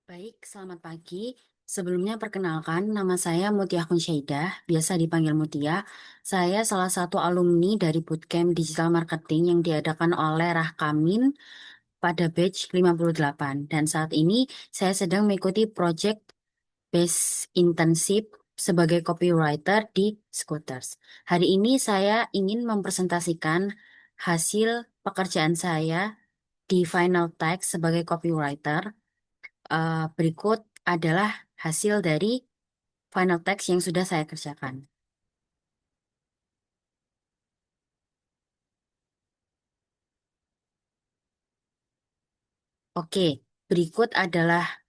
Baik, selamat pagi. Sebelumnya perkenalkan, nama saya Mutia Khunsyaidah, biasa dipanggil Mutia. Saya salah satu alumni dari Bootcamp Digital Marketing yang diadakan oleh Rahkamin pada batch 58. Dan saat ini saya sedang mengikuti project based internship sebagai copywriter di Scooters. Hari ini saya ingin mempresentasikan hasil pekerjaan saya di Final Text sebagai copywriter. Berikut adalah hasil dari final text yang sudah saya kerjakan. Oke, berikut adalah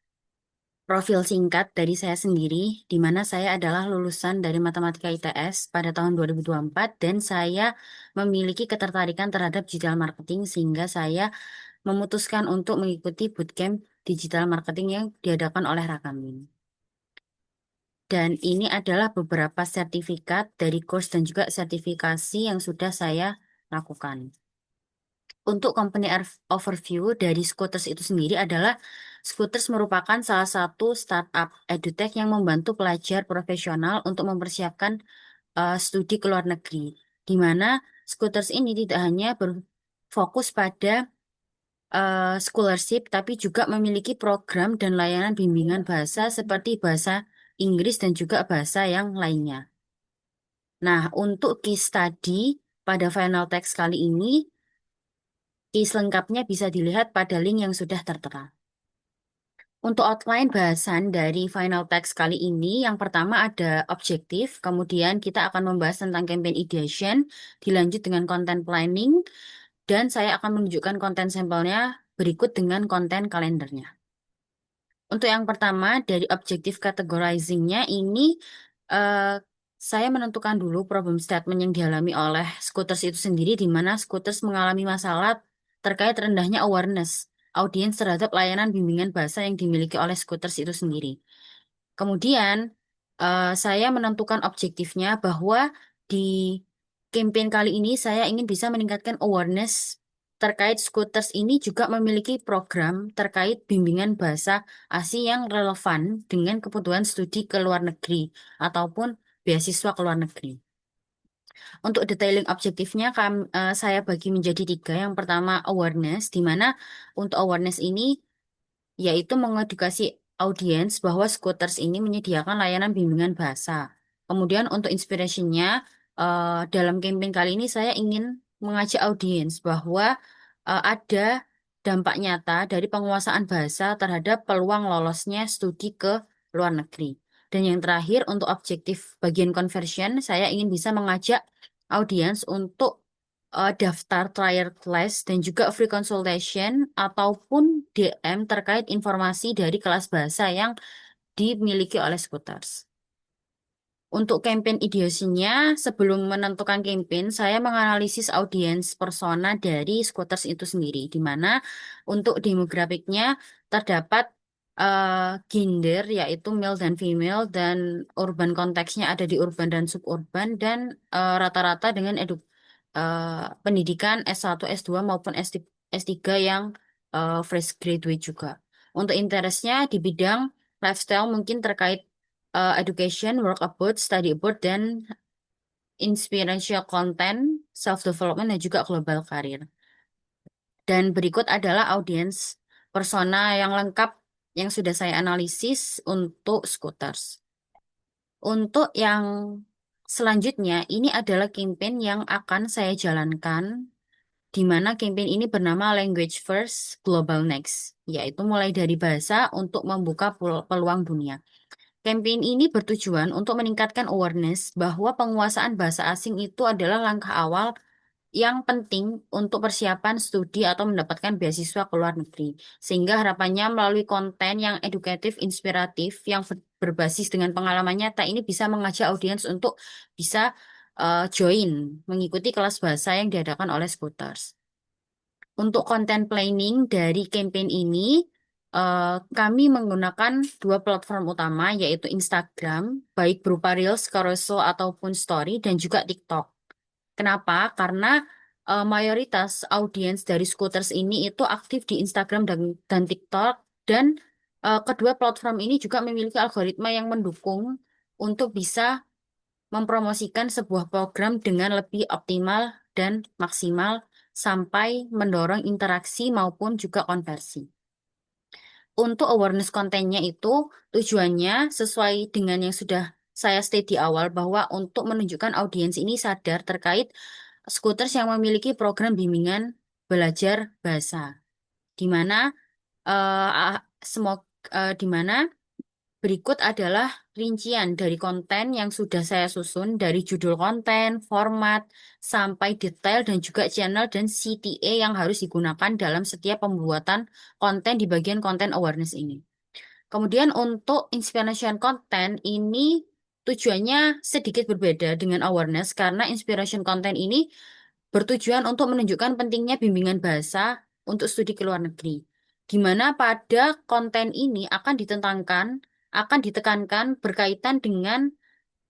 profil singkat dari saya sendiri, di mana saya adalah lulusan dari Matematika ITS pada tahun 2024 dan saya memiliki ketertarikan terhadap digital marketing sehingga saya memutuskan untuk mengikuti bootcamp digital marketing yang diadakan oleh Rakamin. Dan ini adalah beberapa sertifikat dari course dan juga sertifikasi yang sudah saya lakukan. Untuk company overview dari Scooters itu sendiri adalah Scooters merupakan salah satu startup edutech yang membantu pelajar profesional untuk mempersiapkan studi ke luar negeri. Di mana Scooters ini tidak hanya berfokus pada scholarship, tapi juga memiliki program dan layanan bimbingan bahasa seperti bahasa Inggris dan juga bahasa yang lainnya. Nah, untuk case study pada final text kali ini, case lengkapnya bisa dilihat pada link yang sudah tertera. Untuk outline bahasan dari final text kali ini, yang pertama ada objektif, kemudian kita akan membahas tentang campaign ideation, dilanjut dengan content planning, dan saya akan menunjukkan konten sampelnya berikut dengan konten kalendernya. Untuk yang pertama, dari objektif categorizing-nya ini, eh, saya menentukan dulu problem statement yang dialami oleh Scooters itu sendiri, di mana Scooters mengalami masalah terkait rendahnya awareness audiens terhadap layanan bimbingan bahasa yang dimiliki oleh Scooters itu sendiri. Kemudian, saya menentukan objektifnya bahwa di campaign kali ini saya ingin bisa meningkatkan awareness terkait Scooters ini juga memiliki program terkait bimbingan bahasa asing yang relevan dengan kebutuhan studi ke luar negeri ataupun beasiswa ke luar negeri. Untuk detailing objektifnya saya bagi menjadi tiga. Yang pertama awareness, di mana untuk awareness ini yaitu mengedukasi audiens bahwa Scooters ini menyediakan layanan bimbingan bahasa. Kemudian untuk inspirationnya, dalam campaign kali ini saya ingin mengajak audiens bahwa ada dampak nyata dari penguasaan bahasa terhadap peluang lolosnya studi ke luar negeri. Dan yang terakhir, untuk objektif bagian conversion, saya ingin bisa mengajak audiens untuk daftar trial class dan juga free consultation ataupun DM terkait informasi dari kelas bahasa yang dimiliki oleh Scooters. Untuk campaign ideasinya, sebelum menentukan campaign, saya menganalisis audiens persona dari Scooters itu sendiri, di mana untuk demografiknya terdapat gender, yaitu male dan female, dan urban konteksnya ada di urban dan suburban, dan rata-rata dengan pendidikan S1, S2 maupun S3 yang fresh graduate juga. Untuk interestnya di bidang lifestyle mungkin terkait education, work abroad, study abroad, dan inspirational content, self-development, dan juga global career. Dan berikut adalah audiens persona yang lengkap yang sudah saya analisis untuk Scooters. Untuk yang selanjutnya, ini adalah campaign yang akan saya jalankan, di mana campaign ini bernama Language First, Global Next, yaitu mulai dari bahasa untuk membuka peluang dunia. Campaign ini bertujuan untuk meningkatkan awareness bahwa penguasaan bahasa asing itu adalah langkah awal yang penting untuk persiapan studi atau mendapatkan beasiswa ke luar negeri. Sehingga harapannya melalui konten yang edukatif, inspiratif, yang berbasis dengan pengalaman nyata ini bisa mengajak audiens untuk bisa join, mengikuti kelas bahasa yang diadakan oleh Scooters. Untuk konten planning dari campaign ini, kami menggunakan dua platform utama, yaitu Instagram, baik berupa Reels, Carousel, ataupun Story, dan juga TikTok. Kenapa? Karena mayoritas audiens dari Scooters ini itu aktif di Instagram dan TikTok, dan Kedua platform ini juga memiliki algoritma yang mendukung untuk bisa mempromosikan sebuah program dengan lebih optimal dan maksimal sampai mendorong interaksi maupun juga konversi. Untuk awareness kontennya itu tujuannya sesuai dengan yang sudah saya state di awal bahwa untuk menunjukkan audiens ini sadar terkait scooters yang memiliki program bimbingan belajar bahasa, di mana semua di mana berikut adalah rincian dari konten yang sudah saya susun dari judul konten, format, sampai detail dan juga channel dan CTA yang harus digunakan dalam setiap pembuatan konten di bagian konten awareness ini. Kemudian untuk inspiration content ini tujuannya sedikit berbeda dengan awareness karena inspiration content ini bertujuan untuk menunjukkan pentingnya bimbingan bahasa untuk studi ke luar negeri. Di mana pada konten ini akan ditekankan berkaitan dengan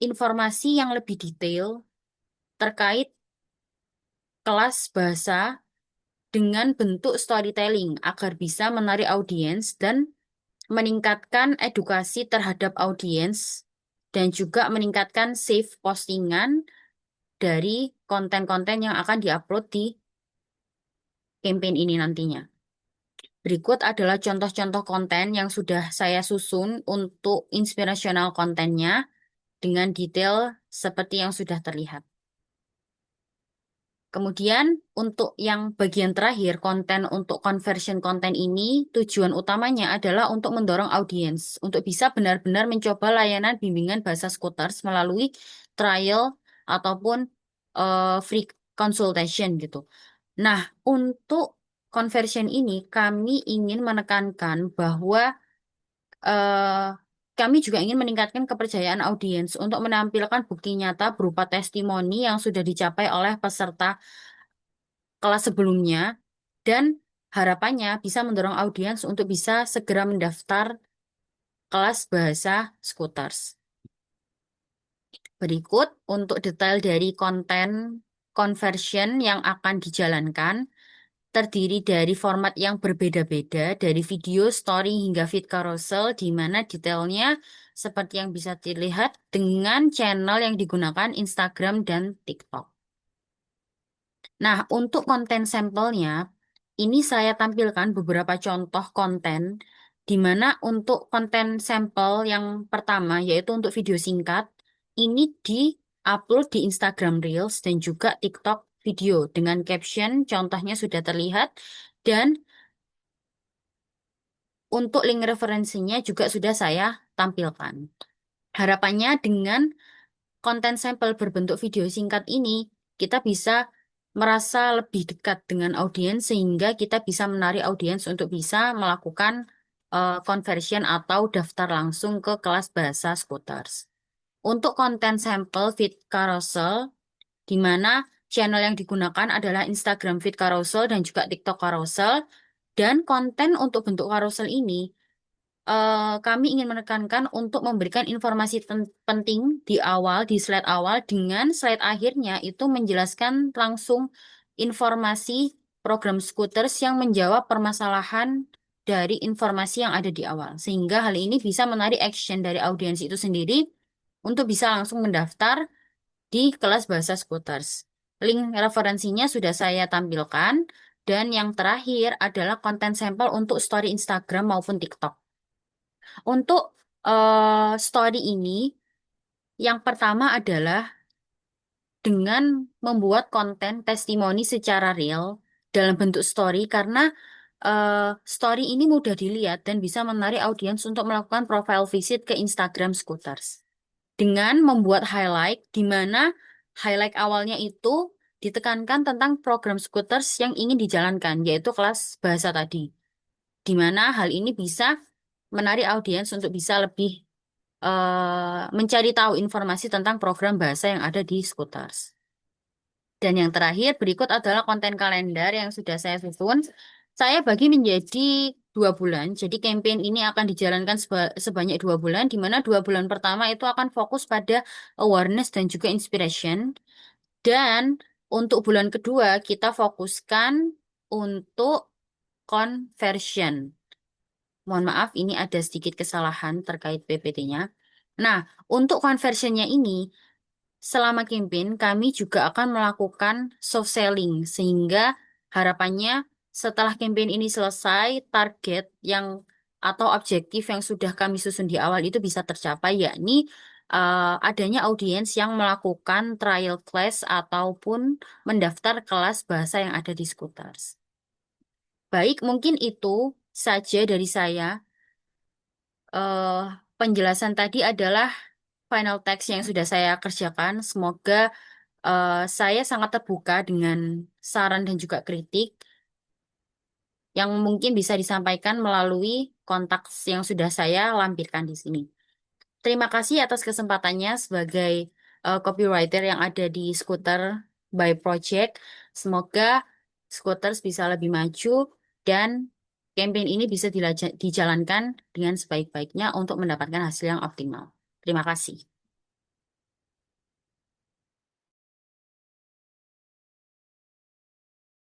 informasi yang lebih detail terkait kelas bahasa dengan bentuk storytelling agar bisa menarik audiens dan meningkatkan edukasi terhadap audiens dan juga meningkatkan safe postingan dari konten-konten yang akan diupload di campaign ini nantinya. Berikut adalah contoh-contoh konten yang sudah saya susun untuk inspirational kontennya dengan detail seperti yang sudah terlihat. Kemudian untuk yang bagian terakhir, konten untuk conversion konten ini tujuan utamanya adalah untuk mendorong audiens untuk bisa benar-benar mencoba layanan bimbingan bahasa Scooters melalui trial ataupun free consultation gitu. Nah, untuk conversion ini kami ingin menekankan bahwa eh, kami juga ingin meningkatkan kepercayaan audiens untuk menampilkan bukti nyata berupa testimoni yang sudah dicapai oleh peserta kelas sebelumnya dan harapannya bisa mendorong audiens untuk bisa segera mendaftar kelas bahasa Scooters. Berikut untuk detail dari konten conversion yang akan dijalankan terdiri dari format yang berbeda-beda dari video, story hingga feed carousel di mana detailnya seperti yang bisa dilihat dengan channel yang digunakan Instagram dan TikTok. Nah, untuk konten sampelnya, ini saya tampilkan beberapa contoh konten, di mana untuk konten sampel yang pertama, yaitu untuk video singkat, ini di-upload di Instagram Reels dan juga TikTok video dengan caption, contohnya sudah terlihat, dan untuk link referensinya juga sudah saya tampilkan. Harapannya dengan konten sampel berbentuk video singkat ini, kita bisa merasa lebih dekat dengan audiens sehingga kita bisa menarik audiens untuk bisa melakukan conversion atau daftar langsung ke kelas bahasa Scooters. Untuk konten sampel feed carousel, di mana channel yang digunakan adalah Instagram feed carousel dan juga TikTok carousel, dan konten untuk bentuk carousel ini kami ingin menekankan untuk memberikan informasi penting di awal, di slide awal, dengan slide akhirnya itu menjelaskan langsung informasi program Scooters yang menjawab permasalahan dari informasi yang ada di awal. Sehingga hal ini bisa menarik action dari audiens itu sendiri untuk bisa langsung mendaftar di kelas bahasa Scooters. Link referensinya sudah saya tampilkan, dan yang terakhir adalah konten sampel untuk story Instagram maupun TikTok. Untuk story ini, yang pertama adalah dengan membuat konten testimoni secara real dalam bentuk story karena story ini mudah dilihat dan bisa menarik audiens untuk melakukan profile visit ke Instagram Scooters. Dengan membuat highlight di mana highlight awalnya itu ditekankan tentang program Scooters yang ingin dijalankan, yaitu kelas bahasa tadi. Di mana hal ini bisa menarik audiens untuk bisa lebih mencari tahu informasi tentang program bahasa yang ada di Scooters. Dan yang terakhir, berikut adalah konten kalender yang sudah saya susun. Saya bagi menjadi 2 bulan. Jadi campaign ini akan dijalankan sebanyak 2 bulan, di mana 2 bulan pertama itu akan fokus pada awareness dan juga inspiration. Dan untuk bulan kedua, kita fokuskan untuk conversion. Mohon maaf, ini ada sedikit kesalahan terkait PPT-nya. Nah, untuk conversionnya ini, selama campaign, kami juga akan melakukan soft selling, sehingga harapannya setelah campaign ini selesai, target yang atau objektif yang sudah kami susun di awal itu bisa tercapai, yakni adanya audiens yang melakukan trial class ataupun mendaftar kelas bahasa yang ada di Scooters. Baik, mungkin itu saja dari saya. eh Penjelasan tadi adalah final text yang sudah saya kerjakan. Semoga saya sangat terbuka dengan saran dan juga kritik yang mungkin bisa disampaikan melalui kontak yang sudah saya lampirkan di sini. Terima kasih atas kesempatannya sebagai copywriter yang ada di Scooter by Project. Semoga Scooters bisa lebih maju dan campaign ini bisa dijalankan dengan sebaik-baiknya untuk mendapatkan hasil yang optimal. Terima kasih.